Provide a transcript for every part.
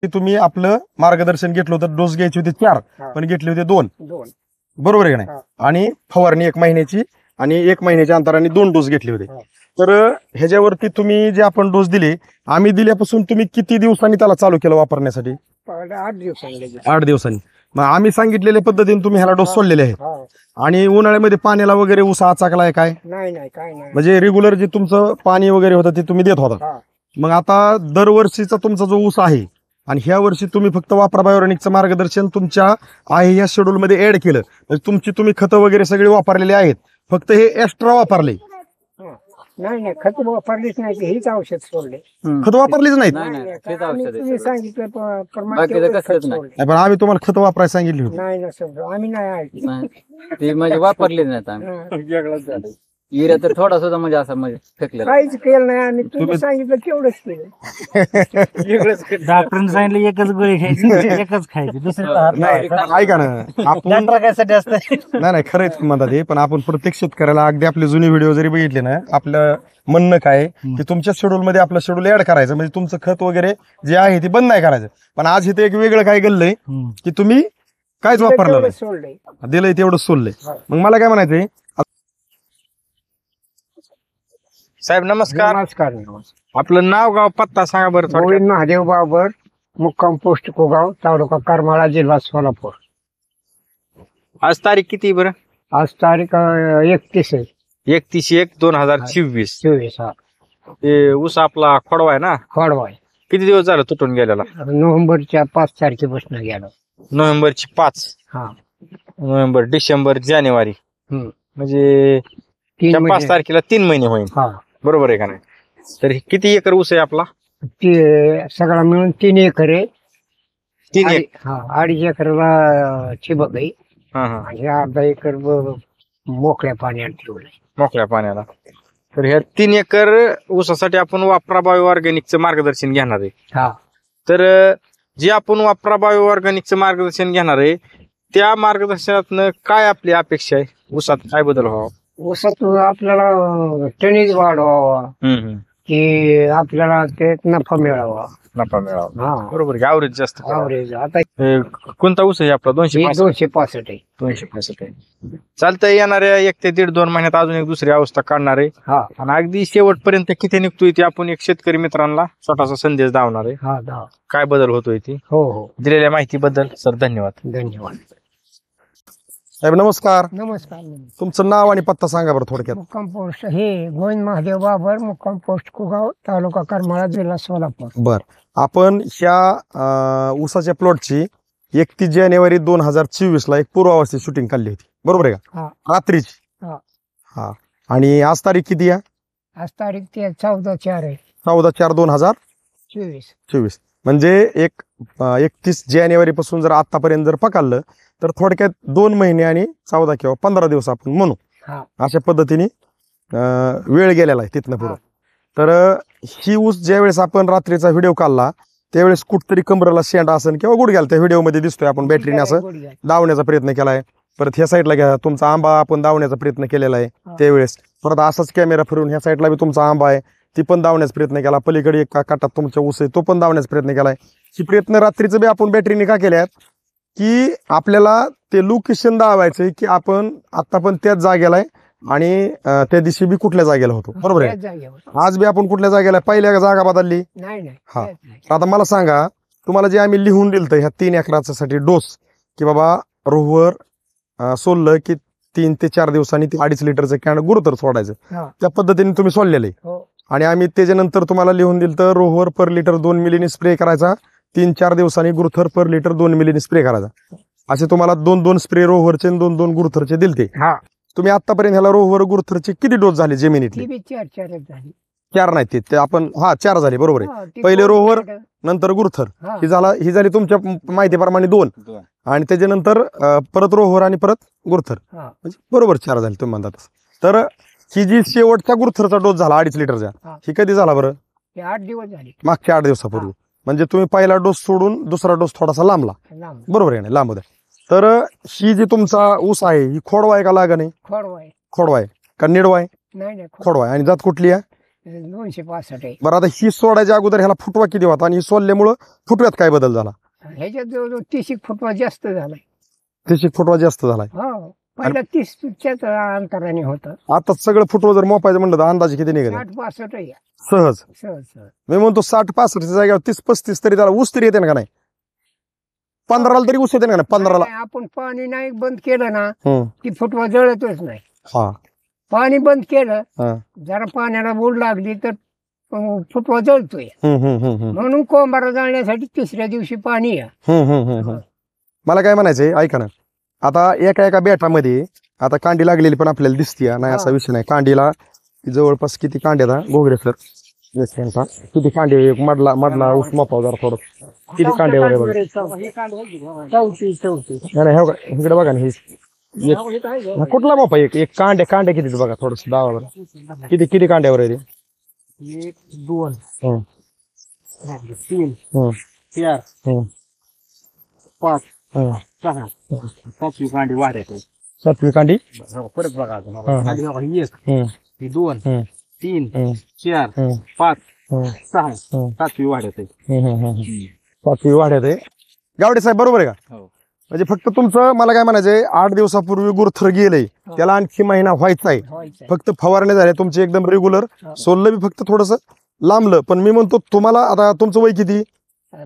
की तुम्ही आपलं मार्गदर्शन घेतलं होतं, डोस घ्यायचे होते 4 पण घेतले होते 2, बरोबर आहे का नाही? आणि फवारणी 1 महिन्याची आणि 1 महिन्याच्या अंतराने 2 डोस घेतले होते. तर ह्याच्यावरती तुम्ही जे आपण डोस दिले, आम्ही दिल्यापासून तुम्ही किती दिवसांनी त्याला चालू केलं वापरण्यासाठी? 8 दिवसांनी. मग आम्ही सांगितलेल्या पद्धतीने तुम्ही ह्याला डोस सोडलेले आहेत. आणि उन्हाळ्यामध्ये पाण्याला वगैरे ऊस आचाकलाय काय? नाही काय नाही. म्हणजे रेग्युलर जे तुमचं पाणी वगैरे होतं ते तुम्ही देत होता. मग आता दरवर्षीचा तुमचा जो ऊस आहे आणि ह्या वर्षी तुम्ही फक्त वापरा बायोरेनिकचं मार्गदर्शन तुमच्या आहे या शेड्यूल मध्ये ऍड केलं, म्हणजे तुम्ही खतं वगैरे सगळे वापरलेले आहेत, फक्त हे एक्स्ट्रा वापरले. नाही खत वापरलीच नाही, हेच औषध सोडले. खत वापरलीच नाहीत? तुम्ही सांगितलं पण आम्ही तुम्हाला खत वापरायला सांगितली होती. नाही ना समजा आम्ही नाही ते म्हणजे वापरले नाहीत आम्ही. युरिया तर थोडा सुद्धा म्हणजे असं म्हणजे फेकलं काहीच केलं नाही. आणि तुम्ही सांगितलं तेवढंच केलं. डॉक्टरांनी सांगितलं एकच गोळी खायची, एकच खायची, दुसरं ऐका ना, आपण कशासाठी असतं? नाही खरंच म्हणतात हे, पण आपण प्रत्येक शेतकऱ्याला अगदी आपले जुने व्हिडिओ जरी बघितले ना, आपलं म्हणणं काय की तुमच्या शेड्यूल मध्ये आपलं शेड्यूल ऍड करायचं, म्हणजे तुमचं खत वगैरे जे आहे ते बंद नाही करायचं. पण आज इथे एक वेगळं काय घडलंय की तुम्ही काहीच वापरलं नाही, सोडले दिलंय तेवढं सोडलंय. मग मला काय म्हणायचंय साहेब, नमस्कार. नमस्कार. आपलं नाव, गाव, पत्ता सांगा बरं थोडक्यात. गोविंद महादेव बाबर, मुक्काम पोस्ट कोगाव, तालुका करमाळा, जिल्हा सोलापूर. आज तारीख किती बरं? आज तारीख 31 आहे. 31/1/2024. 24. ते ऊस आपला खोडवा आहे ना, खोडवाय किती दिवस झालं तुटून गेलेला? नोव्हेंबरच्या 5 तारखेपासून गेलो. नोव्हेंबरची 5. नोव्हेंबर, डिसेंबर, जानेवारी, म्हणजे 5 तारखेला 3 महिने होईल, बरोबर आहे का नाही? तर किती एकर ऊस आहे आपला? ते सगळा मिळून 3 एकर आहे. 3 एकर. 2.5 एकरला ठिबक आहे. हा. अर्धा एकर मोकळ्या पाण्यात ठेवलंय. मोकळ्या पाण्याला. तर ह्या 3 एकर ऊसासाठी आपण वापरा बायो ऑर्गॅनिकचं मार्गदर्शन घेणार आहे. तर जे आपण वापरा बायो ऑर्गॅनिकचं मार्गदर्शन घेणार आहे, त्या मार्गदर्शनातनं काय आपली अपेक्षा आहे? ऊसात काय बदल व्हावा? ऊसात आपल्याला टनेज वाढवावा, की आपल्याला ते नफा मिळावा. बरोबर. ऍव्हरेज जास्त. ऍव्हरेज आता कोणता ऊस आहे आपला? 265 आहे. 265 आहे. चालतंय. येणाऱ्या 1 ते 1.5-2 महिन्यात अजून एक दुसरी अवस्था काढणार आहे, आणि अगदी शेवटपर्यंत किती निघतोय ते आपण एक शेतकरी मित्रांना छोटासा संदेश दावणार आहे, काय बदल होतोय ती. हो. दिलेल्या माहितीबद्दल सर धन्यवाद. धन्यवाद साहेब. नमस्कार. नमस्कार. तुमचं नाव आणि पत्ता सांगा बरं थोडक्यात. मुक्काम पोस्ट हे गोविंद महादेव बाबर, मुक्काम पोस्ट कुगाव, तालुका करमाळा, जिल्हा सोलापूर. बर. आपण ह्या ऊसाच्या प्लॉटची 31 जानेवारी 2024 ला एक पूर्वावस्थेत शूटिंग काढली होती, बरोबर आहे का? रात्रीची. आणि आज तारीख किती आहे? आज तारीख 14/4 आहे. 14/4/2024. म्हणजे 31 जानेवारी पासून जर आतापर्यंत जर पकडलं तर थोडक्यात 2 महिने आणि 14 किंवा 15 दिवस आपण म्हणू, अशा पद्धतीने वेळ गेलेला आहे तिथनं पुढे. तर ही ऊस ज्यावेळेस आपण रात्रीचा व्हिडिओ काढला त्यावेळेस कुठतरी कमरेला शेंडा असेल किंवा गुडघ्याला त्या व्हिडिओमध्ये दिसतोय, आपण बॅटरीने असं दावण्याचा प्रयत्न केलाय. परत ह्या साईडला घ्या, तुमचा आंबा आपण दावण्याचा प्रयत्न केलेला आहे त्यावेळेस. परत असाच कॅमेरा फिरून ह्या साईडला बी तुमचा आंबा आहे, ती पण दावण्याचा प्रयत्न केला. पलीकडे एक काटात तुमचा ऊस आहे, तो पण दावण्याचा प्रयत्न केलाय. ही प्रयत्न रात्रीचं बी आपण बॅटरीने का केले आहेत की आपल्याला ते लोकेशन दावायचंय की आपण आता पण त्याच जागेला आहे आणि त्या दिवशी बी कुठल्या जागेला होतो, बरोबर आहे? आज बी आपण कुठल्या जागेला, पहिल्या जागा बदलली नाही. आता मला सांगा, तुम्हाला जे आम्ही लिहून दिलं ह्या 3 एकरासाठी डोस, की बाबा रोहवर सोडलं की 3 ते 4 दिवसांनी 2.5 लिटरचं कॅन गुरुतर सोडायचं, त्या पद्धतीने तुम्ही सोडलेले. आणि आम्ही त्याच्यानंतर तुम्हाला लिहून दिलं तर रोहवर पर लिटर 2 मिलीने स्प्रे करायचा, 3-4 दिवसांनी गुरुथर पर लिटर 2 मिलीने स्प्रे करायचा. असे तुम्हाला 2-2 स्प्रे रोहवरचे 2-2 गुरुथरचे दिलते. तुम्ही आतापर्यंत ह्याला रोहवर गुरुथरचे किती डोस झाले जमिनीतले? 4 नाही, ते आपण 4 झाले, बरोबर आहे. पहिले रोहवर, नंतर गुरुथर, ही झाली तुमच्या माहितीप्रमाणे 2, आणि त्याच्यानंतर परत रोहवर आणि परत गुरुथर, म्हणजे बरोबर 4 झाले तुम्ही म्हणतात. तर ही जी शेवटचा गुरुथरचा डोस झाला 2.5 लिटरचा, ही कधी झाला बरं? 8 दिवस झाले, मागच्या 8 दिवसापूर्वी. म्हणजे तुम्ही पहिला डोस सोडून दुसरा डोस थोडासा लांबला, बरोबर आहे ना? लांब होता. तर ही जी तुमचा ऊस आहे ही खोडवा आहे का लागा नाही? खोडवा आहे. खोडवा आहे का निडवा आहे? नाही, खोडवा आहे. आणि जात कुठली आहे? 265 आहे. बरं आता ही सोडायच्या अगोदर ह्याला फुटवा किती होता आणि ही सोडल्यामुळं फुटव्यात काय बदल झाला? ह्याच्यात जवळजवळ 30 फुटवा जास्त झालाय. 30 फुटवा जास्त झालाय. हो पहिला 30च्याच अंतराने होतं. आता सगळं फुटवं जर मोपायचं म्हणलं तर अंदाजे किती निघेल? 60-62 आहे. सहज. सहज सहज. मी म्हणतो 60-65 जागेवर 30-35 तरी त्याला ऊस तरी येते ना का नाही? 15ला तरी ऊस येते ना का नाही? 15ला. नाही, आपण पाणी नाही बंद केलं ना हम्म. की फुटवा जळतच नाही. हा पाणी बंद केलं हा. जरा पाण्याला बोल लागली तर फुटवा जळतोय. हम्म, हम्म, हम्म, हम्म. म्हणून कोंबारा जाळण्यासाठी 3ऱ्या दिवशी पाणी या. हम्म, हम्म, हम्म, हम्म. मला काय म्हणायचंय ऐका ना, आता एका बेटामध्ये आता कांडी लागलेली पण आपल्याला दिसतीये नाही असा विषय नाही. कांडीला जवळपास किती कांड्या आता घोगरे सर किती कांडे मधला ऊस मोपाव जरा थोडं किती कांडे वगैरे बघा. नाही हो का इकडे बघा ना हे कुठला मोपा एक कांड्या किती बघा थोडस दावा किती किती कांड्यावर आहे ते? 1 2 हम्म, 3 हम्म, 4 हम्म, 5 हम्म. 6 7वी कांडी वाढत आहे. 7वी कांडी. परत बघा अजून. हा. खाली बघा, ही 1 हम्म, ही 2 हम्म, 3 हम्म, 4 हम्म, 5 हम्म, 6 हम्म. 7वी वाढत आहे. हम्म, हम्म, हम्म. 7वी वाढ्यात आहे. गावडे साहेब बरोबर आहे का? हो. म्हणजे फक्त तुमचं मला काय म्हणायचंय 8 दिवसापूर्वी गुरथर गेलंय त्याला आणखी महिना व्हायचा आहे. व्हायचं. फक्त फवारणी झाल्या तुमची एकदम रेग्युलर. सोललं बी फक्त थोडस लांबलं. पण मी म्हणतो तुम्हाला आता तुमचं वय किती?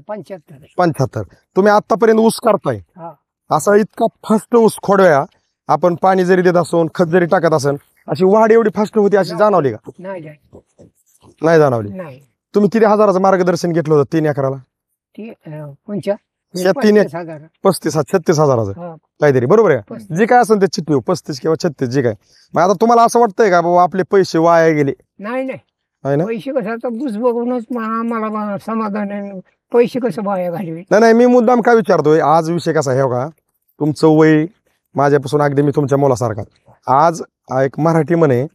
75. 75. तुम्ही आतापर्यंत ऊस करताय हा. असा इतका फास्ट ऊस खोडव्या आपण पाणी जरी देत असो खत जरी टाकत असन अशी वाढ एवढी फास्ट होती अशी जाणवली का? नाही नाही जाणवली. नाही तुम्ही किती हजाराचं मार्गदर्शन घेतलं होतं 3 एकराला? ती कोणच्या या 35,000. 36 हजाराचं हा. काहीतरी बरोबर आहे का? 35. जे काय असेल ते चिठ्ठी 35 किंवा 36 जे काय. मग आता तुम्हाला असं वाटतंय का बाबा आपले पैसे वाया गेले? नाही नाही आहे ना? पैसे कसं आता बुस बघूनच आम्हाला समाधान आहे. पैसे कसं वाया घालवे. नाही मी मुद्दाम काय विचारतोय आज विषय कसा आहे हो का तुमचं वय माझ्यापासून अगदी मी तुमच्या मुलासारखा. आज एक मराठी म्हणे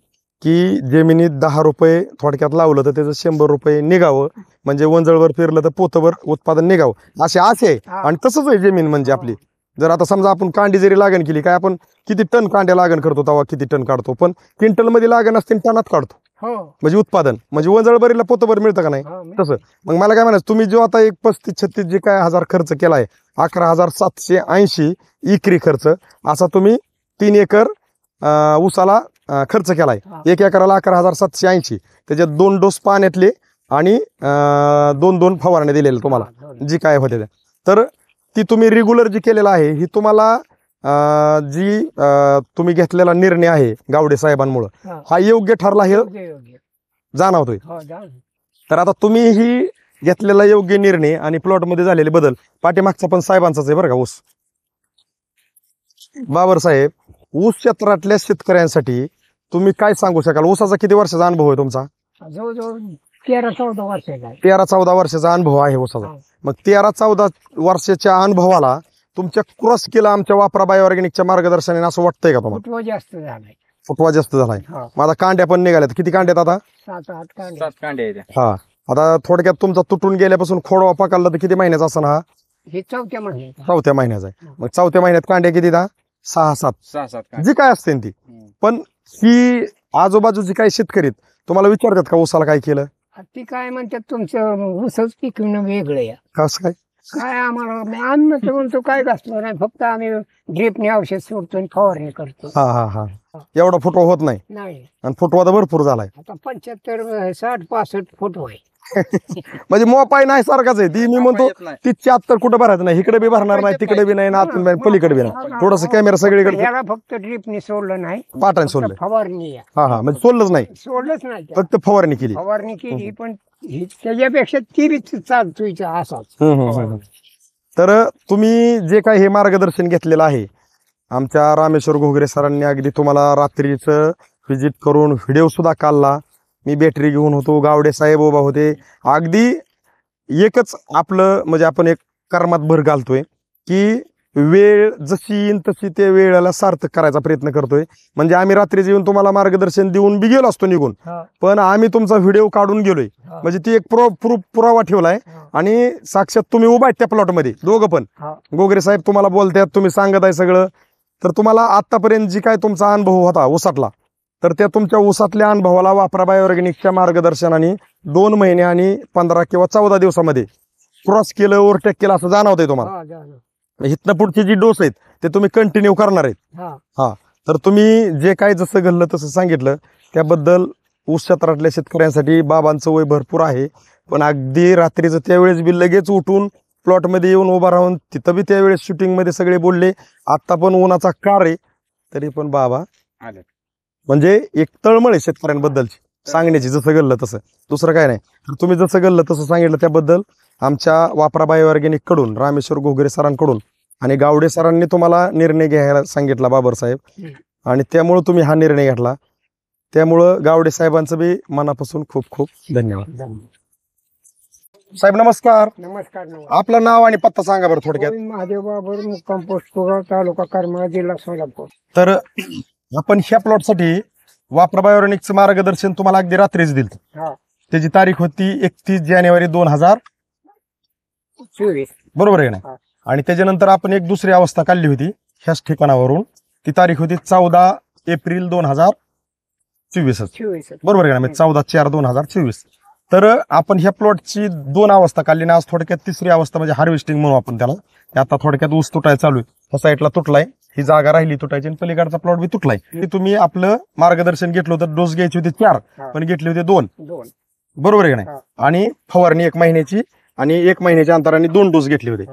की जमिनीत 10 रुपये थोडक्यात लावलं तर त्याचं 100 रुपये निघावं म्हणजे वंजळवर फिरलं तर पोतभर उत्पादन निघावं असे आशे आहे. हा. आणि तसंच आहे जमीन म्हणजे आपली. जर आता समजा आपण कांडी जरी लागण केली काय आपण किती टन कांड्या लागण करतो तेव्हा किती टन काढतो पण क्विंटल मध्ये लागण असते टनात काढतो हो म्हणजे उत्पादन म्हणजे वंजळबरीला पोतभर मिळतं का नाही हो, मी- तसं. मग मला काय म्हणायचं तुम्ही जो आता एक 35-36 जे काय हजार खर्च केलाय 11,780 इकरी खर्च असा तुम्ही 3 एकर ऊसाला खर्च केलाय. हा. 1 एकराला 11,780 त्याच्यात 2 डोस पाण्यातले आणि 2 फवारण्या दिलेल्या तुम्हाला हा, दोन. जी काय होते त्या. तर ती तुम्ही रेग्युलर जी केलेलं आहे ही तुम्हाला जी तुम्ही घेतलेला निर्णय आहे गावडे साहेबांमुळे हा. हा योग्य ठरला हे योग्य. जाणवतोय. हो, जाऊ. तर आता तुम्ही ही घेतलेला योग्य निर्णय आणि प्लॉट मध्ये झालेले बदल पाठीमागचा पण साहेबांचाच आहे बरं का ऊस. बाबर साहेब ऊस क्षेत्रातल्या शेतकऱ्यांसाठी तुम्ही काय सांगू शकाल? ऊसाचा किती वर्षाचा अनुभव आहे तुमचा? जवळजवळ 13-14 वर्षाचा आहे. 13-14 वर्षाचा अनुभव आहे ऊसाचा. हा. मग 13-14 वर्षाच्या अनुभवाला तुमच्या क्रॉस केला आमच्या वापरा बायो ऑर्गॅनिकच्या मार्गदर्शनाने असं वाटतंय का तुम्हाला? फुटवा जास्त झालाय. फुटवा जास्त झालाय. हा. माझा कांड्या पण निघाल्यात. किती कांड्यात आता? 7-8 कांडे. 7 कांड्या आहेत. हा. आता थोडक्यात तुमचा तुटून गेल्यापासून खोडवा पकडला तर किती महिन्याचा असं हा? हे 4थ्या महिन्यात. 4थ्या महिन्याचा आहे. मग 4थ्या महिन्यात कांड्या किती? 6-7 6-7 कांड्या. जी काय असते ती. पण ही आजूबाजूची काही शेतकरी तुम्हाला विचारतात का ऊसाला काय केलं? ती काय म्हणतात तुमचं ऊसच पिकवणं वेगळं या. कसं काय? काय आम्हाला अन्न तर म्हणतो काय घातलं नाही फक्त आम्ही ड्रिपने औषध सोडतो आणि फवारणी करतो. हा एवढा फुटवा होत नाही नाही आणि फुटवा तर भरपूर झालाय. आता 75, 60, 65 फुटवा आहे. म्हणजे मोपाय नाही सारखाच आहे ती. मी म्हणतो येत नाही. ती 74 कुठं भरायचं नाही. इकडे बी भरणार नाही तिकडे बी नाही आतून बी नाही, पलीकडे बी नाही. थोडस कॅमेरा सगळीकडे ह्याला फक्त ड्रिपने सोडलं नाही पाटाने फक्त सोडलं. फवारणी या. हा म्हणजे सोडलंच नाही सोडलंच नाही त्याला. फक्त फवारणी केली. फवारणी केली पण त्याच्यापेक्षा ती बी चालतोय असाच. हम्म. तर तुम्ही जे काही हे मार्गदर्शन घेतलेलं आहे आमच्या रामेश्वर घोगरे सरांनी अगदी तुम्हाला रात्रीचं व्हिजिट करून व्हिडिओ सुद्धा काढला. मी बॅटरी घेऊन होतो. गावडे साहेब उभा होते. अगदी एकच आपलं म्हणजे आपण एक कर्मात भर घालतोय की वेळ जशी येईन तशी त्या वेळेला सार्थक करायचा प्रयत्न करतोय. म्हणजे आम्ही रात्री येऊन तुम्हाला मार्गदर्शन देऊन बी गेलो असतो निघून हा, पण आम्ही तुमचा व्हिडिओ काढून गेलोय हा, म्हणजे ती एक पुरावा ठेवलाय. हा, आणि साक्षात तुम्ही उभा आहेत त्या प्लॉटमध्ये दोघं पण. हा. गोगरे साहेब तुम्हाला बोलतायत तुम्ही सांगत आहे सगळं. तर तुम्हाला आतापर्यंत जी काय तुमचा अनुभव होता ऊसातला तर त्या तुमच्या ऊसातल्या अनुभवाला वापरा बायोऑर्गॅनिकच्या मार्गदर्शनाने 2 महिने आणि 15 किंवा 14 दिवसामध्ये क्रॉस केलं ओव्हरटेक केलं असं जाणवतंय तुम्हाला. हा, झालं. इथनं पुढचे जी डोस आहेत ते तुम्ही कंटिन्यू करणार आहेत. हा. तर तुम्ही जे काय जसं घडलं तसं सांगितलं त्याबद्दल ऊस क्षेत्रातल्या शेतकऱ्यांसाठी बाबांचं वय भरपूर आहे, पण अगदी रात्रीचं त्यावेळेस बी लगेच उठून प्लॉटमध्ये येऊन उभा राहून तिथं बी त्यावेळेस शूटिंगमध्ये सगळे बोलले. आता पण उन्हाचा कार आहे तरी पण बाबा आले. म्हणजे एक तळमळ आहे शेतकऱ्यांबद्दलची सांगण्याची, जसं घडलं तसं, दुसरं काय नाही. तर तुम्ही जसं घडलं तसं सांगितलं त्याबद्दल आमच्या वापरा बायोऑर्गॅनिक कडून रामेश्वर घोगरे सरांकडून आणि गावडे सरांनी तुम्हाला निर्णय घ्यायला सांगितला बाबर साहेब, आणि त्यामुळं तुम्ही हा निर्णय घेतला. त्यामुळं गावडे साहेबांचं बी मनापासून खूप खूप धन्यवाद. साहेब नमस्कार. नमस्कार. आपलं नाव आणि पत्ता सांगा बरं थोडक्यात. गोविंद महादेव बाबर, मुक्काम पोस्ट कुगाव, तालुका करमाळा, जिल्हा सोलापूर. तर आपण ह्या प्लॉटसाठी वापरा बायोऑर्गॅनिकचं मार्गदर्शन तुम्हाला अगदी रात्रीच दिलं. हा. त्याची तारीख होती 31 जानेवारी 24. बरोबर आहे ना. हा. आणि त्याच्यानंतर आपण एक दुसरी अवस्था काढली होती ह्याच ठिकाणावरून, ती तारीख होती 14 एप्रिल 2024. बरोबर आहे ना, म्हणजे 14/4/2024. तर आपण ह्या प्लॉटची 2 अवस्था काढली आणि आज थोडक्यात तिसरी अवस्था म्हणजे हार्वेस्टिंग म्हणू आपण त्याला. आता थोडक्यात ऊस तुटायला चालू आहे, ह्या साईडला तुटलाय, ही जागा राहिली तुटायची आणि पलीकडचा प्लॉट बी तुटलाय. की तुम्ही आपलं मार्गदर्शन घेतलं होतं, डोस घ्यायचे होते 4 पण घेतले होते 2. बरोबर आहे का नाही. आणि फवारणी 1 महिन्याची आणि 1 महिन्याच्या अंतराने 2 डोस घेतले होते.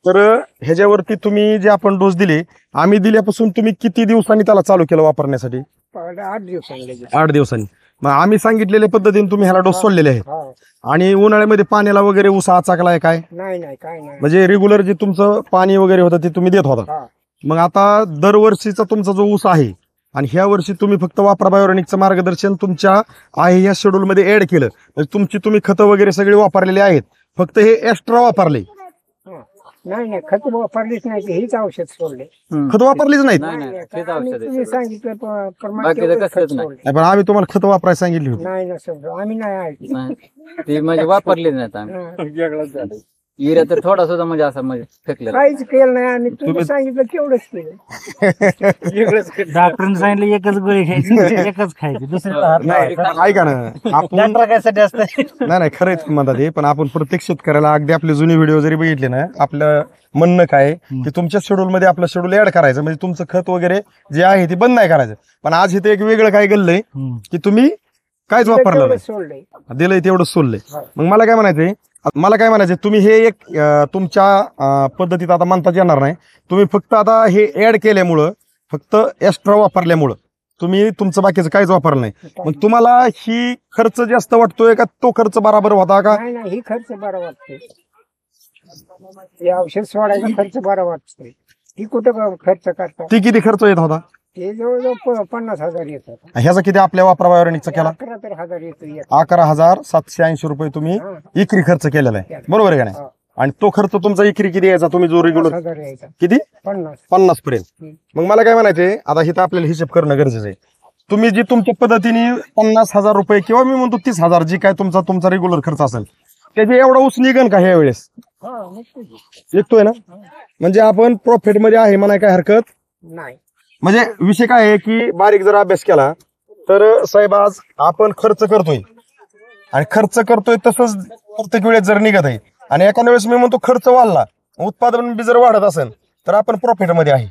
तर ह्याच्यावरती तुम्ही जे आपण डोस दिले, आम्ही दिल्यापासून तुम्ही किती दिवसांनी त्याला चालू केलं वापरण्यासाठी? 8 दिवसांनी. 8 दिवसांनी. मग आम्ही सांगितलेल्या पद्धतीने तुम्ही ह्याला डोस सोडलेले आहेत. आणि उन्हाळ्यामध्ये पाण्याला वगैरे ऊस आचाकलाय काय? नाही काय नाही. म्हणजे रेग्युलर जे तुमचं पाणी वगैरे होतं ते तुम्ही देत होता. मग आता दरवर्षीचा तुमचा जो ऊस आहे आणि ह्या वर्षी तुम्ही फक्त वापरा बायोऑर्गॅनिकचं मार्गदर्शन तुमच्या आहे या शेड्यूल मध्ये ऍड केलं, म्हणजे तुम्ही खतं वगैरे सगळे वापरलेले आहेत, फक्त हे एक्स्ट्रा वापरले. नाही खत वापरलीच नाही, हेच औषध सोडले. खत वापरलीच नाहीत. तेच औषध आहे. तुम्ही सांगितलं बाकीचं कसलंच नाही. नाही, पण आम्ही तुम्हाला खत वापरायला सांगितली होती. नाही ना समजा आम्ही नाही ऐकलं. नाही. ते म्हणजे वापरलेच नाहीत आम्ही. युरिया तर थोडा सुद्धा म्हणजे असं म्हणजे फेकलेला. काहीच केलं नाही आणि तुम्ही सांगितलं तेवढंच केलं. डॉक्टरने सांगितलं एकच गोळी खायची, एकच खायची, दुसऱ्याचा हात नाही लावायचा. ऐका ना, आपण डॉक्टर कशासाठी असतं? नाही खरंच म्हणतात हे, पण आपण प्रत्येक शेतकऱ्याला अगदी आपले जुने व्हिडिओ जरी बघितले ना, आपलं म्हणणं काय आहे की तुमच्या शेड्यूल मध्ये आपलं शेड्यूल ऍड करायचं, म्हणजे तुमचं खत वगैरे जे आहे ते बंद नाही करायचं. पण आज इथे एक वेगळं काय घडलंय की तुम्ही काहीच वापरलं नाही, सोडले. दिलंय तेवढं सोडलंय. मग मला काय म्हणायचंय तुम्ही हे एक तुमच्या पद्धतीत आता म्हणताच येणार नाही, तुम्ही फक्त आता हे ऍड केल्यामुळं, फक्त एक्स्ट्रा वापरल्यामुळं तुम्ही तुमचं बाकीचं काहीच वापरलं नाही. मग तुम्हाला ही खर्च जास्त वाटतोय का तो खर्च बराबर होता का? नाही ही खर्च बरा वाटतोय. हे औषध सोडायचा खर्च बरा वाटतोय. ही कुठं खर्च करतात? ती किती खर्च येत होता? हे जवळजवळ 50,000 येतात. ह्याचा किती आपल्या वापरा बायोऑर्गॅनिकचा केला? 11,000 येतो. 11,780 रुपये तुम्ही इकरी खर्च केलेला आहे, बरोबर आहे का नाही? आणि तो खर्च तुमचा इकरी किती यायचा तुम्ही जो रेग्युलर 50,000 यायचा. किती? 50 पर्यंत. मग मला काय म्हणायचंय, आता इथं आपल्याला हिशेब करणं गरजेचं आहे. तुम्ही जी तुमच्या पद्धतीने 50,000 रुपये किंवा मी म्हणतो 30,000 जी काय तुमचा रेग्युलर खर्च असेल, त्याचे एवढा ऊस निघन का ह्या वेळेस? येतोय ना, म्हणजे आपण प्रॉफिट मध्ये आहे म्हणाय काय हरकत नाही. म्हणजे विषय काय आहे की बारीक जर अभ्यास केला तर साहेब, आज आपण खर्च करतोय आणि खर्च करतोय तसंच प्रत्येक वेळेस जर निघत आहे, आणि एखाद्या वेळेस मी म्हणतो खर्च वाढला, उत्पादन बी जर वाढत असेल तर आपण प्रॉफिट मध्ये आहे,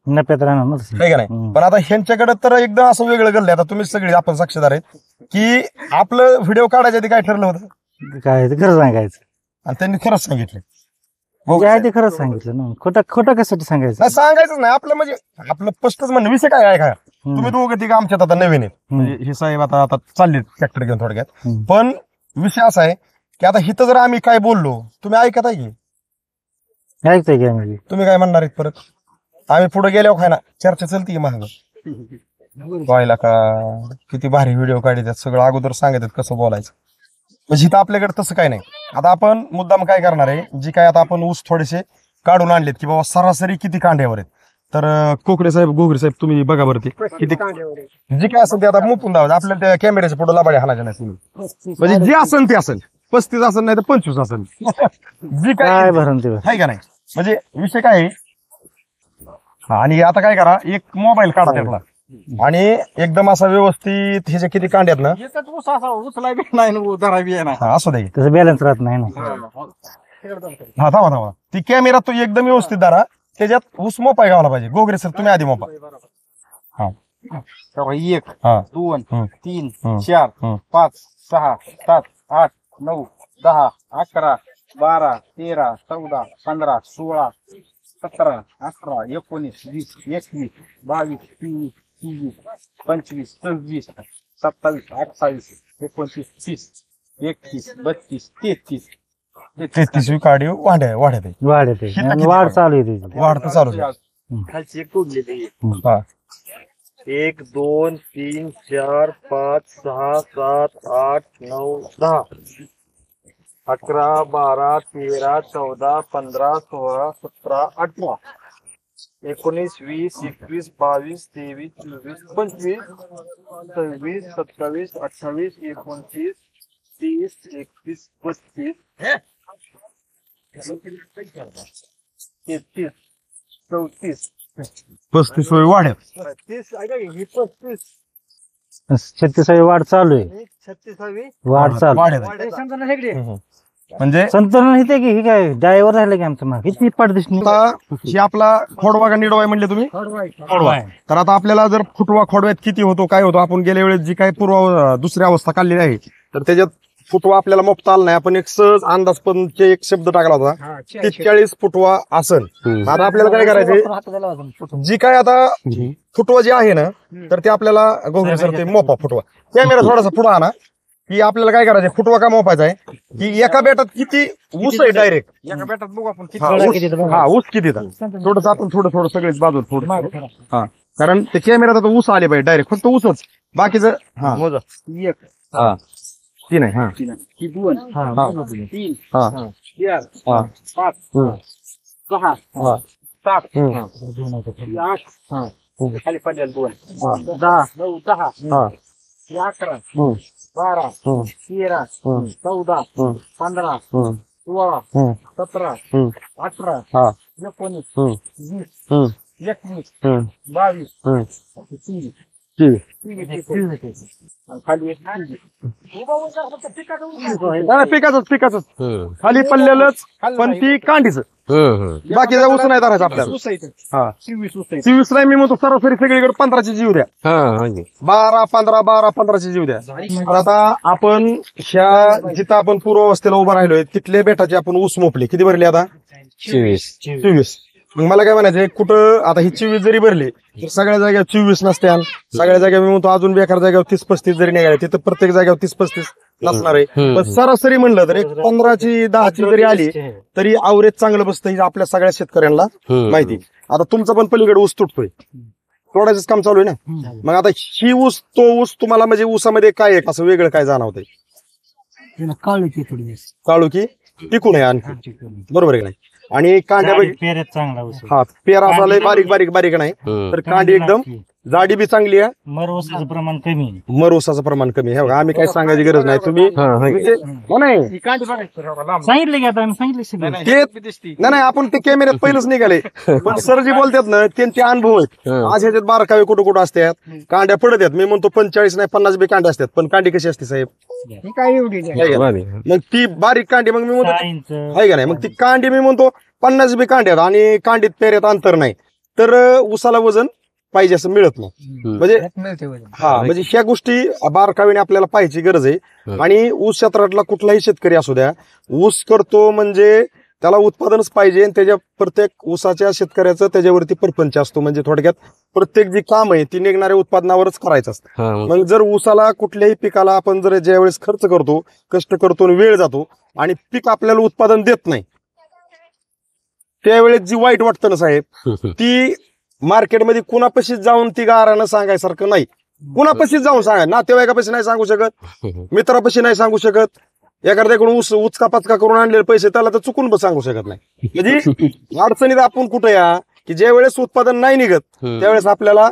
नफ्यात राहणार ना तसं. नाही का नाही? पण आता ह्यांच्याकडे तर एकदम असं वेगळं घडलंय. आता तुम्ही सगळे आपण साक्षीदार आहेत की आपलं व्हिडिओ काढायच्या आधी काय ठरलं होतं काय ते खरं सांगायचं. आणि त्यांनी खरंच सांगितलं. जे आहे ते खरंच सांगितलं ना, खोटं कशासाठी सांगायचं? नाही सांगायचंच नाही आपलं, म्हणजे आपलं स्पष्टच म्हणणं. विषय काय आहे का, तुम्ही दोघं तिघं आमच्यात आता नवीन आहेत, म्हणजे हे साहेब आता चालले ट्रॅक्टर घेऊन थोडक्यात. पण विषय असा आहे की आता हिथं जर आम्ही काय बोललो तुम्ही ऐकत आहे की ऐकतोय की आम्ही? तुम्ही काय म्हणणार आहेत परत? आम्ही पुढे गेल्यावर काय ना चर्चा चलती महाग व्हायला का किती भारी व्हिडिओ काढतात, सगळं अगोदर सांगतात कसं बोलायचं. म्हणजे इथं आपल्याकडे तसं काय नाही. आता आपण मुद्दाम काय करणार आहे, जी काय आता आपण ऊस थोडेसे काढून आणलेत की बाबा सरासरी किती कांड्यावर आहेत, तर कोकरे साहेब, घोगरे साहेब तुम्ही बघा बरं ते किती जे काय असेल ते आता मुपून द्यावं. आपल्याला त्या कॅमेऱ्याच्या पुढे लाबाड्या हाणायच्या नाही तुम्ही, म्हणजे जे असेल ते असेल, 35 असेल नाही तर 25 असेल, जी काय भरून ते आहे का नाही. म्हणजे विषय काय आहे, आणि आता काय करा, एक मोबाईल काढा त्यातला आणि एकदम असा व्यवस्थित ह्याच्या किती कांड्यात ना एकच ऊस असा उचलाय बी नाही आणि धराय बी नाही. हा, असू दे. तसं बॅलन्स राहत नाही ना. हा, थांबा ती कॅमेरा तो एकदम व्यवस्थित धरा, त्याच्यात ऊस मोपाय गावला पाहिजे. गोगरे सर तुम्ही आधी मोपा. तेव्हा 1 हा 2 हं. 3 हं. 4 हं. 5 6 7 8 9 10 11 12 13 14 15 16 17 18 19 20 21 22 23 24 25 26 27 28 29 30 31 32 33 33वी काडी वाढ्यात आहे. वाढ येते आणि वाढ चालू आहे त्याची. वाढ तर चालू आहे. खालची एक तोडलेली हा 1 2 3 4 5 6 7 8 9 10 11 12 13 14 15 16 17 18 19 20 21 22 23 24 25 26 27 28 29 30 31 32 33 34 35वी वाढ्यात. 30 ऐका की, ही 35 36वी वाढ चालू आहे. 36वी वाढ चालू. वाढ्यात आहे. संतांना शेगडी. म्हणजे संतुलन इथे की ही काय ड्रायव्हर राहिले की आमचं मागे किती पाठदिश आता ही आपला खोडवा का निडवा आहे म्हणले तुम्ही? खोडवा. तर आता आपल्याला जर फुटवा खोडव्यात किती होतो काय होतो, आपण गेल्या वेळेस जी काय दुसरी अवस्था काढलेली आहे तर त्याच्यात फुटवा आपल्याला मोपता आला नाही. आपण एक सहज अंदाज पण एक शब्द टाकला होता, 43 फुटवा आसन. आता आपल्याला काय करायचंय, जी काय आता फुटवा जे आहे ना तर ते आपल्याला गोगरे सर ते मोपा फुटवा. कॅमेरा थोडासा पुढे आणा, की आपल्याला काय करायचंय, फुटवा का मोपायचा आहे की एका बेटात किती ऊस आहे डायरेक्ट. एका बेटात बघू आपण किती ऊस किती थोडस आपण थोडं सगळेच बाजू थोडं. हा, कारण ते कॅमेरात आता ऊस आले पाहिजे डायरेक्ट, फक्त ऊसच. बाकीचं हा मोजा. 1 हा तीन आहे. हा 2 हा 3 हा 4 हा 5 हं. 6 हा 7 हं. 8 हा खाली पडलेला 2 हा 10 9 10 हा 11 हं. 12 हं. 13 हं. 14 हं. 15 हं. 16 हं. 17 हं. 18 हा 19 हं. 20 हं. 21 हं. 22 हं. 23 ठीक. खाली एक पिकाच खाली पडलेलंच, पण ती कांडीच. बाकीचा ऊस नाही धरायचा आपल्याला. हा 24 नाही, मी म्हणतो सरासरी सगळीकडे 15ची जीव द्या. 12 15 12 15ची जीव द्या. तर आता आपण ह्या जिथं आपण पूर्वावस्थेला उभा राहिलोय तिथल्या बेटाचे आपण ऊस मोपले. किती भरले आता? 24. मग मला काय म्हणायचंय, कुठं आता ही 24 जरी भरली तर सगळ्या जागेवर 24 नसते. सगळ्या जागेवर मी म्हणतो अजून बेकार जागेवर 30 35 जरी निघाले, तिथं प्रत्येक जागेवर 30 35 नसणार आहे. पण सरासरी म्हणलं तर एक 15ची 10ची जरी आली तरी आवरेज चांगलं बसतं, ही आपल्या सगळ्या शेतकऱ्यांना माहिती. आता तुमचा पण पलीकडे ऊस तुटतोय, तोडायचंच काम चालू आहे ना. मग आता ही ऊस तो ऊस तुम्हाला म्हणजे ऊसामध्ये काय आहे असं वेगळं काय जाणवतंय? काळू की टिकून आहे आणखी, बरोबर आहे की नाही? आणि कांड्या पेऱ्यात चांगला ऊस आहे. हा पेरा असा लय बारीक बारीक बारीक नाही, तर कांडी एकदम जाडी बी चांगली आहे. मर ऊसाचं प्रमाण कमी आहे. मर ऊसाचं प्रमाण कमी आहे. आम्ही काही सांगायची गरज नाही. तुम्ही नाही सांगितलं की आता आम्ही सांगितलं सगळं. नाही आपण ते कॅमेऱ्यात पहिलंच निघाले, पण सर जी बोलतात ना त्यांचे अनुभव आहेत. आज ह्याच्यात बारकावे कुठं कुठं असतात, कांड्या पडत आहेत. मी म्हणतो 45 नाही 50 बी कांड्या असतात, पण कांडी कशी असते साहेब? ही काय एवढी नाही. आहे का? मग ती बारीक कांडी मग मी म्हणतो 6 इंच आहे का नाही, मग ती कांडी मी म्हणतो 50 बी कांड्यात आणि कांडीत पेऱ्यात अंतर नाही, तर ऊसाला वजन पाहिजे असं मिळत नाही. म्हणजे मिळते वजन. हा म्हणजे ह्या गोष्टी बारकावीने आपल्याला पाहायची गरज आहे. आणि ऊस क्षेत्रातला कुठलाही शेतकरी असू द्या, ऊस करतो म्हणजे त्याला उत्पादनच पाहिजे. आणि त्याच्या प्रत्येक ऊसाच्या शेतकऱ्याचं त्याच्यावरती परपंच असतो. म्हणजे थोडक्यात प्रत्येक जी काम आहे ती निघणाऱ्या उत्पादनावरच करायचं असतं. मग जर ऊसाला कुठल्याही पिकाला आपण जर ज्या वेळेस खर्च करतो, कष्ट करतो आणि वेळ जातो आणि पीक आपल्याला उत्पादन देत नाही, त्यावेळेस जी वाईट वाटतं ना साहेब, ती मार्केटमध्ये कुणापाशी जाऊन ती गारानं सांगायसारखं नाही. कुणापाशी जाऊन सांगा, नातेवाईकापाशी नाही सांगू शकत, मित्रापाशी नाही सांगू शकत, एखाद्याकडून उचका पाचका करून आणलेले पैसे त्याला तर चुकून पण सांगू शकत नाही. म्हणजे अडचणीत आपण कुठं या की ज्या वेळेस उत्पादन नाही निघत त्यावेळेस आपल्याला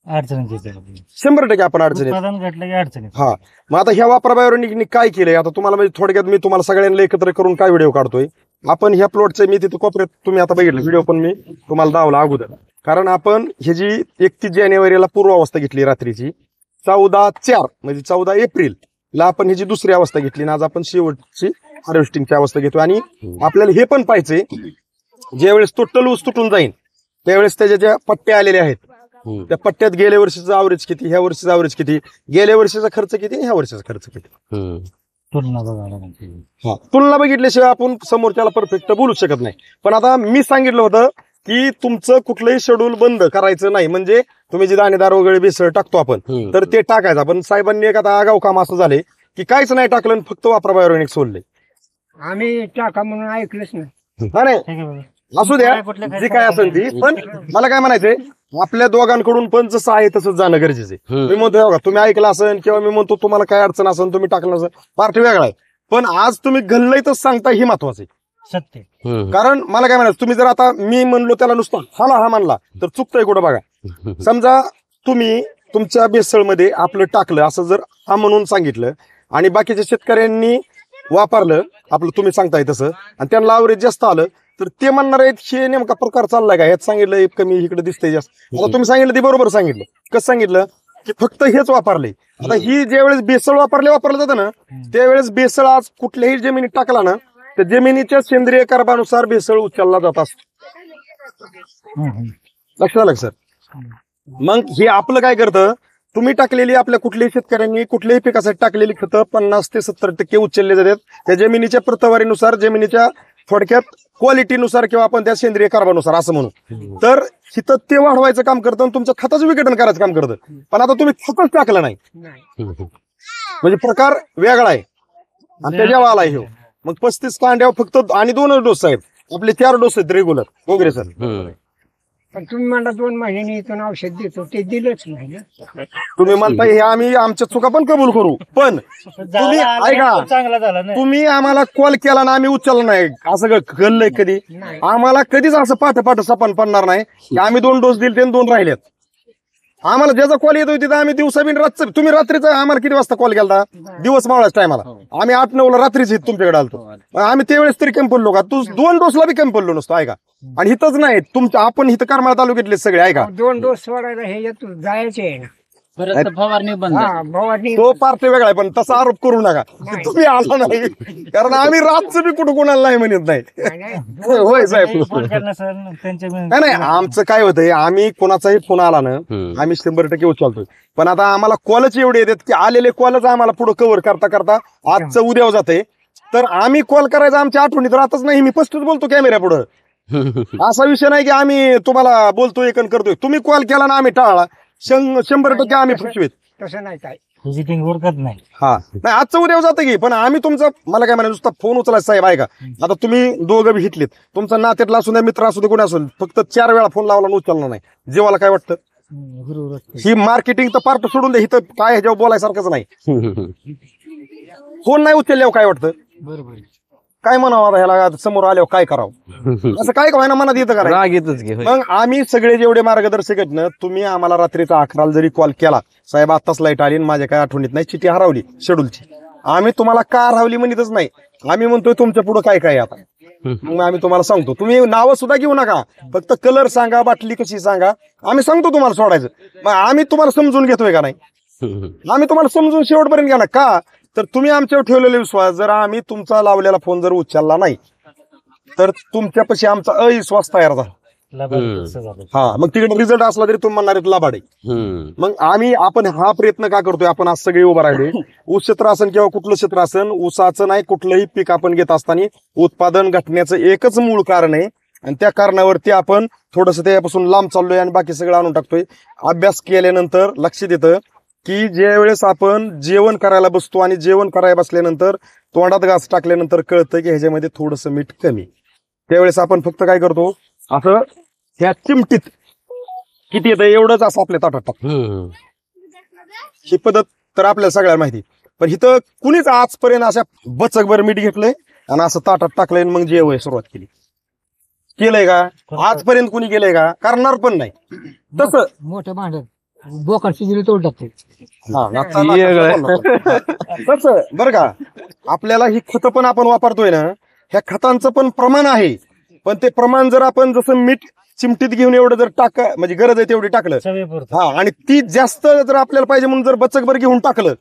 अडचणीत 100% आपण अडचणीत. उत्पादन घटलं की अडचणीत. हा मग आता ह्या वापराबाहेर काय केलंय आता तुम्हाला, म्हणजे थोडक्यात मी तुम्हाला सगळ्यांना एकत्र करून काय व्हिडिओ काढतोय आपण ह्या प्लॉटचे मी तिथे कोपऱ्यात तुम्ही आता बघितलं व्हिडिओ पण मी तुम्हाला दावला अगोदर, कारण आपण हे जी 31 जानेवारीला पूर्वावस्था घेतली रात्रीची, 14/4 म्हणजे 14 एप्रिलला आपण ही जी दुसरी अवस्था घेतली ना, आज आपण शेवटची हार्वेस्टिंगची अवस्था घेतो. आणि आपल्याला हे पण पाहिजे ज्यावेळेस टोटल ऊस तुटून जाईल त्यावेळेस त्याच्या ज्या पट्ट्या आलेल्या आहेत त्या पट्ट्यात गेल्या वर्षीचा अवरेज किती, ह्या वर्षीचा अवरेज किती, गेल्या वर्षीचा खर्च किती, ह्या वर्षीचा खर्च किती, तुलना बघायला लागते. तुलना बघितल्याशिवाय आपण समोरच्याला परफेक्ट बोलू शकत नाही. पण आता मी सांगितलं होतं की तुमचं कुठलंही शेड्यूल बंद करायचं नाही, म्हणजे तुम्ही जे दाणेदार वगैरे बेसळ टाकतो आपण तर ते टाकायचं. पण साहेबांनी एक आता आगाऊ काम असं झाले की काहीच नाही टाकलं आणि फक्त वापरा बायोऑर्गॅनिक सोडले. आम्ही टाका म्हणून ऐकलंच नाही. नाही ठीक आहे बघा. असू द्या जे काय असेल ती, पण मला काय म्हणायचंय आपल्या दोघांकडून पण जसं आहे तसंच जाणं गरजेचं आहे. मी म्हणतो बघा तुम्ही ऐकलं असेल किंवा मी म्हणतो तुम्हाला काय अडचण असेल तुम्ही टाकलं नसेल पार्ट वेगळा आहे, पण आज तुम्ही घल्लईतच सांगता हे महत्वाचं आहे. सत्य. कारण मला काय म्हणायचं, तुम्ही जर आता मी म्हणलो त्याला नुसतं हा म्हणला तर चुकतंय कुठं बघा. समजा तुम्ही तुमच्या बेसळमध्ये आपलं टाकलं असं जर हा म्हणून सांगितलं आणि बाकीच्या शेतकऱ्यांनी वापरलं आपलं तुम्ही सांगताय तसं आणि त्यांना अवरेज जास्त आलं तर ते म्हणणार आहेत हे नेमका प्रकार चाललाय का, ह्यात सांगितलं कमी इकडे दिसतंय जास्त. आता तुम्ही सांगितलं ते बरोबर सांगितलं. कसं सांगितलं की फक्त हेच वापरले. आता ही ज्यावेळेस बेसळ वापरलं जातं ना त्यावेळेस बेसळ आज कुठल्याही जमिनीत टाकला ना तर जमिनीच्या सेंद्रिय कर्बानुसार बेसळ उचलला जात असतो. लक्षात आलं सर. मग हे आपलं काय करतं, तुम्ही टाकलेली आपल्या कुठल्याही शेतकऱ्यांनी कुठल्याही पिकासाठी टाकलेली खतं 50 ते 70% उचलले जातात त्या जमिनीच्या प्रतवारीनुसार, जमिनीच्या थोडक्यात क्वालिटीनुसार किंवा आपण त्या सेंद्रिय कार्बानुसार असं म्हणू. तर हिथं ते वाढवायचं काम करतं आणि तुमचं खताचं विघटन करायचं काम करतं. पण आता तुम्ही खतच टाकलं नाही म्हणजे प्रकार वेगळा आहे आणि त्याच्या आलाय हे. मग 35 कांड्यावर फक्त आणि 2 डोस आहेत आपले, 4 डोस आहेत रेग्युलर वगैरे सर. पण तुम्ही मला 2 महिन्यांनी इथून औषध देतो ते दिलंच नाही ना. तुम्ही म्हणता हे आम्ही आमच्या चुका पण कबूल करू, पण तुम्ही ऐका चांगला झाला ना. तुम्ही आम्हाला कॉल केला ना आम्ही उचलला नाही असं घडलंय कधी? आम्हाला कधीच असं पाठ सपन पडणार नाही की आम्ही 2 डोस दिले ते 2 राहिलेत. आम्हाला ज्याचा कॉल येतोय तिथं आम्ही दिवसा बिन रात्र, तुम्ही रात्रीचा आम्हाला किती वाजता कॉल केला? दिवस मावळाच टायमाला आम्ही 8-9 ला रात्रीच तुमच्याकडे आलतो. आम्ही त्यावेळेस तरी कमी पडलो का? तू 2 डोसला बी कमी पडलो नसतो ऐका. आणि हिथंच नाही तुमच्या आपण हिथं करमाळा तालुक्यातले सगळे ऐका 2 डोस सोडायला हे येतो जायचे आहे ना. परत फवारणी बंद. हा भवानी तो पार्टी वेगळा आहे, पण तसा आरोप करू नका तुम्ही आला नाही, कारण आम्ही रातचं बी कुठं कोणाला नाही म्हणत नाही. होय साहेब. फोन करणं सर त्यांच्या नाही आमचं काय होतंय, आम्ही कोणाचाही फोन आला ना आम्ही 100% उचलतोय. पण आता आम्हाला कॉलच एवढे येतात की आलेले कॉलच आम्हाला पुढे कव्हर करता करता आजचं उद्या जाते. तर आम्ही कॉल करायचा आमच्या आठवणीत राहतच नाही. मी स्पष्टच बोलतो कॅमेऱ्या पुढं. असा विषय नाही की आम्ही तुम्हाला बोलतोय करतोय, तुम्ही कॉल केला ना आम्ही टाळला 100% आम्ही पृथ्वीत. तसं नाही काय व्हिजिटिंग ओळखत नाही. हा नाही आजचं उद्या जातं की, पण आम्ही तुमचं मला काय म्हणायचं नुसता फोन उचलायचा साहेब ऐका. आता तुम्ही दोघं बी घेतलेत, तुमचा नात्यातला असू द्या मित्र असू दे कोणी असून फक्त 4 वेळा फोन लावला उचलला नाही, जीवाला काय वाटतं? ही मार्केटिंग तर पार्ट सोडून दे, इथं काय ह्याच्यावर बोलायसारखंच नाही. फोन नाही उचलल्यावर काय वाटतं? बरोबर. काय म्हणावं आता ह्याला समोर आल्यावर काय करावं असं काय व्हायना मनात येतं करायचं. राग येतच घे. मग आम्ही सगळे जेवढे मार्गदर्शक आहेत ना, तुम्ही आम्हाला रात्रीचा 11ला जरी कॉल केला साहेब आत्ताच लाईट आली आणि माझ्या काय आठवणीत नाही चिठी हरवली शेड्यूलची, आम्ही तुम्हाला का हरवली म्हणतच नाही, आम्ही म्हणतोय तुमच्या पुढे काय काय आता. मग आम्ही तुम्हाला सांगतो, तुम्ही नावं सुद्धा घेऊ नका, फक्त कलर सांगा बाटली कशी सांगा, आम्ही सांगतो तुम्हाला सोडायचं. मग आम्ही तुम्हाला समजून घेतोय का नाही? आम्ही तुम्हाला समजून शेवटपर्यंत घ्या ना. का तर तुम्ही आमच्यावर ठेवलेला विश्वास, जर आम्ही तुमचा लावलेला फोन जर उचलला नाही तर तुमच्यापाशी आमचा अविश्वास तयार झाला. हा मग तिकडे रिझल्ट असला तरी तुम्ही म्हणणार लाभाडे. मग आपण हा प्रयत्न का करतोय, आपण आज सगळे उभं राहिले, ऊस क्षेत्र असेल किंवा कुठलं क्षेत्र असेल, ऊसाचं नाही कुठलंही पीक आपण घेत असताना उत्पादन घटण्याचं एकच मूळ कारण आहे आणि त्या कारणावरती आपण थोडंसं त्यापासून लांब चाललोय आणि बाकी सगळं आणून टाकतोय. अभ्यास केल्यानंतर लक्षात येतं की ज्या वेळेस आपण जेवण करायला बसतो आणि जेवण करायला बसल्यानंतर तोंडात घास टाकल्यानंतर कळतं की ह्याच्यामध्ये थोडंसं मीठ कमी, त्यावेळेस आपण फक्त काय करतो असं ह्या चिमटीत किती येतं एवढंच असं आपल्या ताटात टाकतो. ही पद्धत तर आपल्याला सगळ्याला माहिती, पण इथं कुणीच आजपर्यंत अशा बचकभर मीठ घेतलंय आणि असं ताटात टाकलंय मग जेवाय सुरुवात केलंय का? आजपर्यंत कुणी केलंय का? करणार पण नाही. तसं मोठं भांडण बोकड शिजली तोड टाकते. तसं बरं का, आपल्याला ही खतं पण आपण वापरतोय ना, ह्या खतांचं पण प्रमाण आहे, पण ते प्रमाण जर आपण जसं मीठ चिमटीत घेऊन एवढं जर म्हणजे गरज आहे तेवढी टाकलं, चवीपुरतं. हा, आणि ती जास्त जर आपल्याला पाहिजे म्हणून जर बचकभर घेऊन टाकलं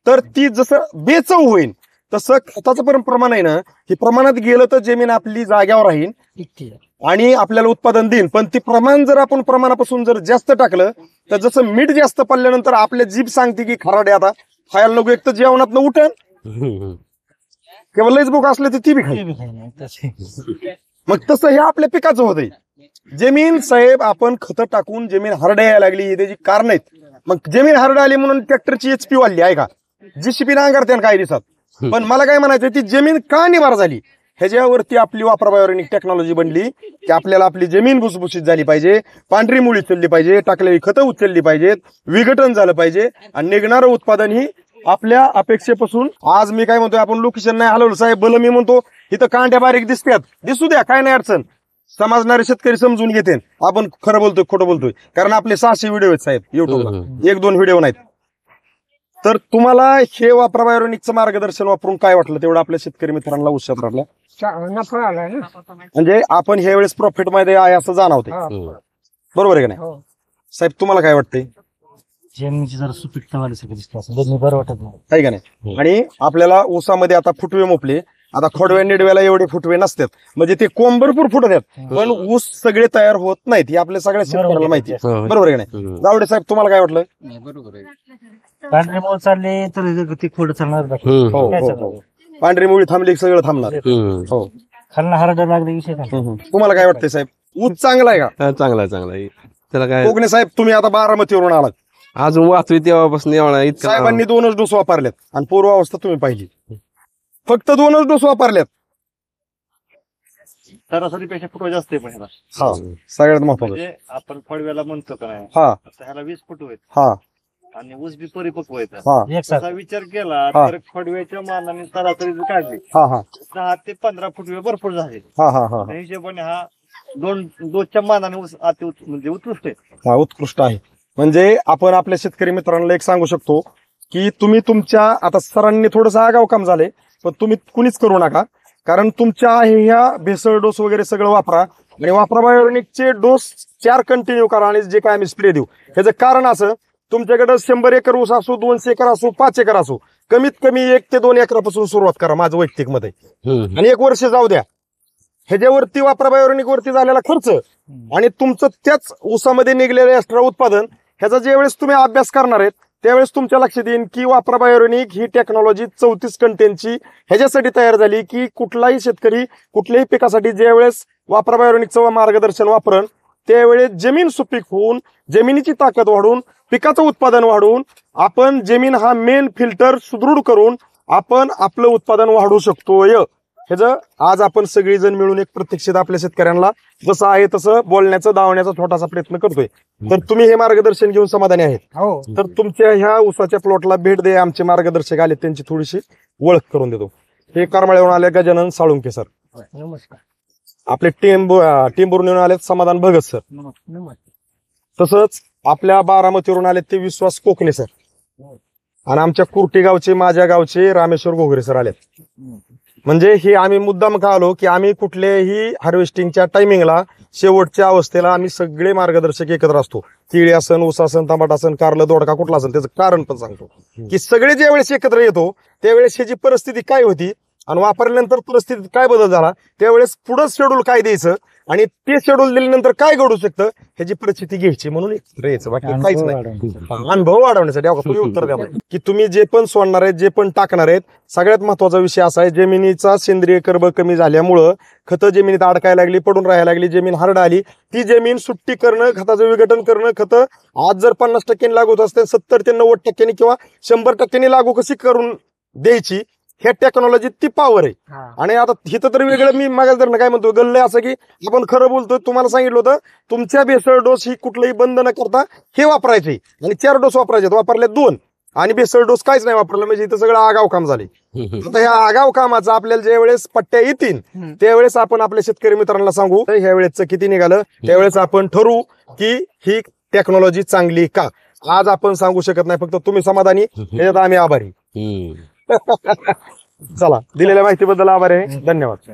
तर ती जसं बेचव होईल, तसं खताचं पण प्रमाण आहे ना, हे प्रमाणात गेलं तर जमीन आपली जाग्यावर राहील इतकी. आणि आपल्याला उत्पादन देईल. पण ते प्रमाण जर आपण प्रमाणापासून जर जास्त टाकलं तर जसं मीठ जास्त पडल्यानंतर आपल्या जीभ सांगते की खराडे आता खायला नको, एक तर जेवणात उठण किंवा लयच भूक असले तर ती बी खाईल. ते बी काही नाही, तसे. मग तसं हे आपल्या पिकाचं होतंय. जमीन साहेब आपण खतं टाकून जमीन हरडा यायला लागली, ही त्याची कारण आहेत. मग जमीन हरडा आली म्हणून ट्रॅक्टरची HP वाढली आहे का, JCB नांगरते काही दिवसात. पण मला काय म्हणायचं, ती जमीन का निवार झाली ह्याच्यावरती आपली वापरा बायोरेनिक टेक्नॉलॉजी बनली की आपल्याला आपली जमीन भुसभुशीत झाली पाहिजे, पांढरी मुळी उचलली पाहिजे, टाकलेली खतं उचलली पाहिजेत, विघटन झालं पाहिजे आणि निघणारं उत्पादन ही आपल्या अपेक्षेपासून. आज मी काय म्हणतोय, आपण लोकेशन नाही हलवलं साहेब, भलं मी म्हणतो इथं कांड्या बारीक दिसतात, दिसू द्या, काय नाही अडचण. समजणारे शेतकरी समजून घेते आपण खरं बोलतोय खोटं बोलतोय, कारण आपले 600 व्हिडिओ आहेत साहेब युट्यूबला, 1-2 व्हिडिओ नाहीत. तर तुम्हाला हे वापरा बायोरेनिकचं मार्गदर्शन वापरून काय वाटलं, तेवढं आपल्या शेतकरी मित्रांना उत्साह राहिला, नफा आलाय ना. म्हणजे आपण ह्या वेळेस प्रॉफिट मध्ये आहे असं जाणवते. हा. बरोबर आहे का नाही हो. साहेब, तुम्हाला काय वाटतंय, जमिनीची जरा सुपीकता वाली सगळं दिसतं, असं बघणं बरं वाटत नाही. आहे का नाही. आणि आपल्याला ऊसामध्ये आता फुटवे मोपले, आता खोडव्या निडव्याला एवढे फुटवे नसतात, म्हणजे ते कोंब भरपूर फुटतात, पण ऊस सगळे तयार होत नाहीत, हे आपल्या सगळ्या शेतकऱ्याला माहिती आहे. बरोबर आहे का नाही. जावडे साहेब, तुम्हाला काय वाटलं. नाही, बरोबर आहे. पांढरे मोल चालले तर ती खोड चालणार नाही. हो, काय हो, चालणार? हो. पांढरी मुळी थांबली की सगळं थांबणार. हो. खालना हरडा लागले विषय नाही. तुम्हाला काय वाटतंय साहेब, ऊस चांगला आहे का. चांगला आहे, चांगला आहे. त्याला काय कोकणे साहेब, तुम्ही आता बारामतीवरून आलात, अजून वाचवी तेव्हापासून एवढा इतका साहेबांनी 2च डोस वापरल्यात आणि पूर्वावस्था तुम्ही पाहिली, फक्त 2च डोस वापरल्यात. सरासरीपेक्षा फुटवा जास्त आहे पण ह्याला. हा, सगळ्यात महत्वाचं. म्हणजे आपण फळव्याला म्हणतो का नाही, हा तर ह्याला 20 फुटवे आहेत हा आणि ऊस बी परिपक्व आहेत. हा एक साथ असा विचार केला हा. तर फडव्याच्या मानाने सरासरी जर काढली हा हा 10 ते 15 फुटवे भरपूर झाले. हा हा हा त्या हिशोबाने हा दोनच्या मानाने ऊस म्हणजे उत्कृष्ट आहे. हा, उत्कृष्ट आहे. म्हणजे आपण आपल्या शेतकरी मित्रांना एक सांगू शकतो की तुम्ही तुमच्या, आता सरांनी थोडंसं आगाव काम झाले, पण तुम्ही कुणीच करू नका, कारण तुमच्या ह्या भेसळ डोस वगैरे सगळं वापरा आणि वापरा बायोरेनिकचे डोस 4 कंटिन्यू करा आणि जे काय आम्ही स्प्रे देऊ. ह्याचं कारण असं, तुमच्याकडे 100 एकर ऊस असो, 200 एकर असो, 5 एकर असो, कमीत कमी 1 ते 2 एकरापासून सुरुवात करा, माझं वैयक्तिक मत आहे. आणि 1 वर्ष जाऊ द्या, ह्याच्यावरती वापरा बायोरेनिक वरती झालेला खर्च आणि तुमचं त्याच ऊसामध्ये निघलेलं एक्स्ट्रा उत्पादन, ह्याचा ज्यावेळेस तुम्ही अभ्यास करणार आहेत त्यावेळेस तुमच्या लक्षात येईल की वापरा बायोरेनिक ही टेक्नॉलॉजी 34 कंटेनची ह्याच्यासाठी तयार झाली की कुठलाही शेतकरी कुठल्याही पिकासाठी ज्यावेळेस वापरा बायोरेनिकचं मार्गदर्शन वापरण, त्यावेळेस जमीन सुपीक होऊन, जमिनीची ताकद वाढून, पिकाचं उत्पादन वाढवून, आपण जमीन हा मेन फिल्टर सुदृढ करून आपण आपलं उत्पादन वाढवू शकतोय. ह्याचं आज आपण सगळेजण मिळून एक प्रत्यक्षित आपल्या शेतकऱ्यांना जसं आहे तसं बोलण्याचा, दावण्याचा छोटासा प्रयत्न करतोय. तर तुम्ही हे मार्गदर्शन घेऊन समाधानी आहेत. हो. तर तुमच्या ह्या ऊसाच्या प्लॉटला भेट दे, आमचे मार्गदर्शक आले त्यांची थोडीशी ओळख करून देतो. हे करमाळ्यावरून आले गजानन साळुंके सर, नमस्कार. आपले टेंभूरून येऊन आलेत समाधान भगत सर, नमस्कार. तसंच आपल्या बारामतीवरून आलेत ते विश्वास कोकणे सर, आणि आमच्या कुर्टी गावचे, माझ्या गावचे रामेश्वर घोगरे सर आलेत. म्हणजे हे आम्ही मुद्दाम का आलो की आम्ही कुठल्याही हार्वेस्टिंगच्या टायमिंगला, शेवटच्या अवस्थेला आम्ही सगळे मार्गदर्शक एकत्र असतो. केळी असन, ऊस असन, टमाटा असन, कारलं, दोडका कुठला असेल, त्याचं कारण पण सांगतो की सगळे ज्या वेळेस एकत्र येतो त्यावेळेस ह्याची परिस्थिती काय होती आणि वापरल्यानंतर परिस्थितीत काय बदल झाला, त्यावेळेस पुढं शेड्यूल काय द्यायचं आणि ते शेड्यूल दिल्यानंतर काय घडू शकतं ह्याची परिस्थिती घ्यायची म्हणून एकत्र यायचं, बाकी काहीच नाही. अनुभव वाढवण्यासाठी तुम्ही उत्तर द्या की तुम्ही जे पण सोडणार आहेत, जे पण टाकणार आहेत, सगळ्यात महत्वाचा विषय असा आहे, जमिनीचा सेंद्रिय कर्ब कमी झाल्यामुळं खतं जमिनीत अडकायला लागली, पडून राहायला लागली, जमीन हरड आली, ती जमीन सुट्टी करणं, खताचं विघटन करणं, खतं आज जर 50% लागू होत असते 70 ते 90% किंवा 100% लागू कशी करून द्यायची, ह्या टेक्नॉलॉजी ती पॉवर आहे. आणि आता हिथं तर वेगळं मी मागास काय म्हणतो, गल्ले असं की आपण खरं बोलतोय. तुम्हाला सांगितलं होतं तुमच्या भेसळ डोस ही कुठलंही बंद न करता हे वापरायचे आणि 4 डोस वापरायचे, वापरले 2 आणि भेसळ डोस काहीच नाही वापरलं, म्हणजे इथं सगळं आगाव काम झाले. आता ह्या आगाव कामाचा आपल्याला ज्या वेळेस पट्ट्या येतील त्यावेळेस आपण आपल्या शेतकरी मित्रांना सांगू, ह्या वेळेस किती निघालं त्यावेळेस आपण ठरवू की ही टेक्नॉलॉजी चांगली का. आज आपण सांगू शकत नाही, फक्त तुम्ही समाधानी, याच्यात आम्ही आभारी. चला, दिलेल्या माहितीबद्दल आभार आहे, धन्यवाद.